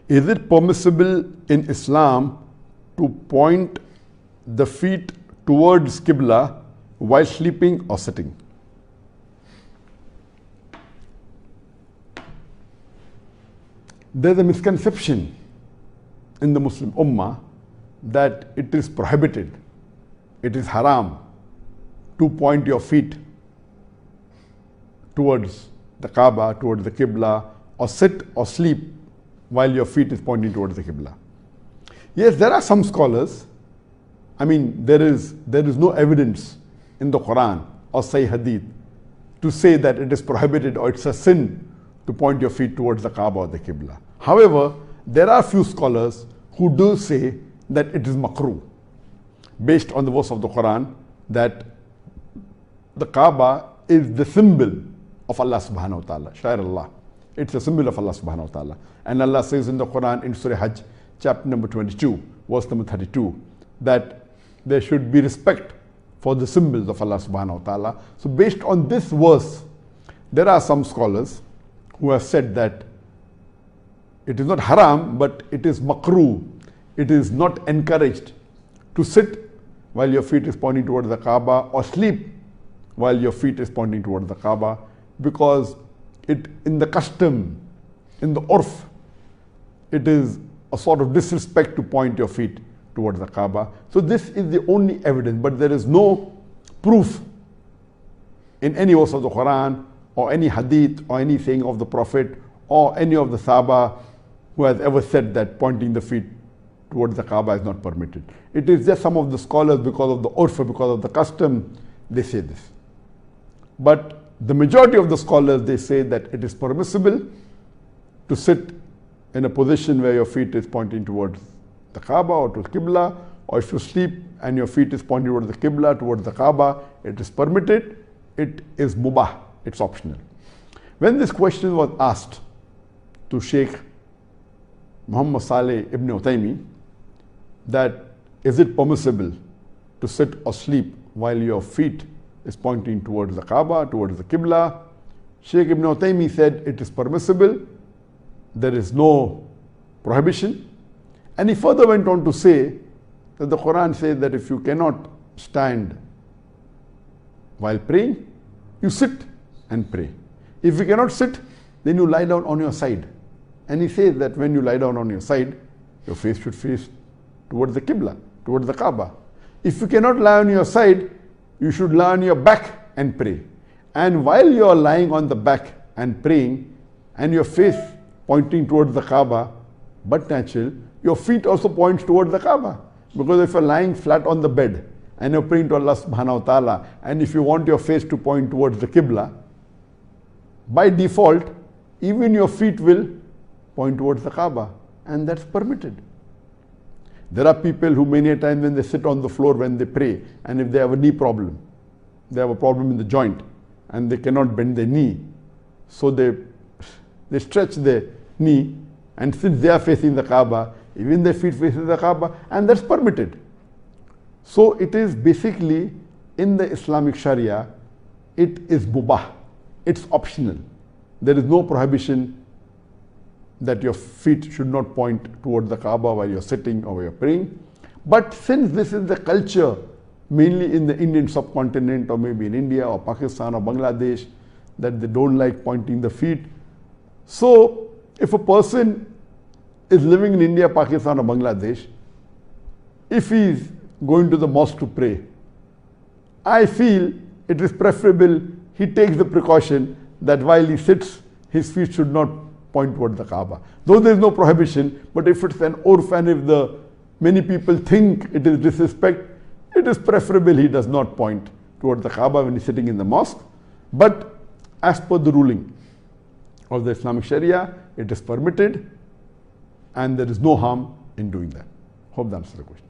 Is it permissible in Islam to point the feet towards Qibla while sleeping or sitting? There's a misconception in the Muslim Ummah that it is prohibited, it is haram to point your feet towards the Kaaba, towards the Qibla, or sit or sleep while your feet is pointing towards the Qibla. Yes, there are some scholars. I mean, there is no evidence in the Quran or Sahih Hadith to say that it is prohibited or it's a sin to point your feet towards the Kaaba or the Qibla. However, there are few scholars who do say that it is makruh, based on the verse of the Quran that the Kaaba is the symbol of Allah subhanahu wa ta'ala, Shair Allah. It's a symbol of Allah subhanahu wa ta'ala. And Allah says in the Quran in Surah Hajj, chapter number 22, verse number 32, that there should be respect for the symbols of Allah subhanahu wa ta'ala. So based on this verse, there are some scholars who have said that it is not haram, but it is makruh. It is not encouraged to sit while your feet is pointing towards the Kaaba or sleep while your feet is pointing towards the Kaaba, because it, in the custom, in the urf, it is a sort of disrespect to point your feet towards the Kaaba. So this is the only evidence, but there is no proof in any verse of the Quran or any hadith or any saying of the Prophet or any of the Sahaba who has ever said that pointing the feet towards the Kaaba is not permitted. It is just some of the scholars, because of the urf, because of the custom, they say this. But the majority of the scholars, they say that it is permissible to sit in a position where your feet is pointing towards the Kaaba or to Qibla, or if you sleep and your feet is pointing towards the Qibla, towards the Kaaba, it is permitted, it is mubah, it's optional. When this question was asked to Sheikh Muhammad Saleh ibn Utaymi, that is it permissible to sit or sleep while your feet is pointing towards the Kaaba, towards the Qibla, Sheikh ibn Utaymi said it is permissible, there is no prohibition. And he further went on to say that the Quran says that if you cannot stand while praying, you sit and pray. If you cannot sit, then you lie down on your side. And he says that when you lie down on your side, your face should face towards the Qibla, towards the Kaaba. If you cannot lie on your side, you should lie on your back and pray. And while you are lying on the back and praying, and your face pointing towards the Kaaba, but natural, your feet also points towards the Kaaba. Because if you're lying flat on the bed and you're praying to Allah subhanahu wa ta'ala, and if you want your face to point towards the Qibla, by default, even your feet will point towards the Kaaba, and that's permitted. There are people who many a time when they sit on the floor when they pray, and if they have a knee problem, they have a problem in the joint, and they cannot bend their knee, so they stretch their knee, and since they are facing the Kaaba, even their feet faces the Kaaba, and that's permitted. So it is basically, in the Islamic Sharia, it is mubah, it's optional. There is no prohibition that your feet should not point towards the Kaaba while you're sitting or while you're praying. But since this is the culture, mainly in the Indian subcontinent or maybe in India or Pakistan or Bangladesh, that they don't like pointing the feet. So if a person is living in India, Pakistan or Bangladesh, if he is going to the mosque to pray, I feel it is preferable he takes the precaution that while he sits, his feet should not point towards the Kaaba. Though there is no prohibition, but if it's an urf and if many people think it is disrespect, it is preferable he does not point towards the Kaaba when he's sitting in the mosque. But as per the ruling of the Islamic Sharia, it is permitted and there is no harm in doing that. Hope that answers the question.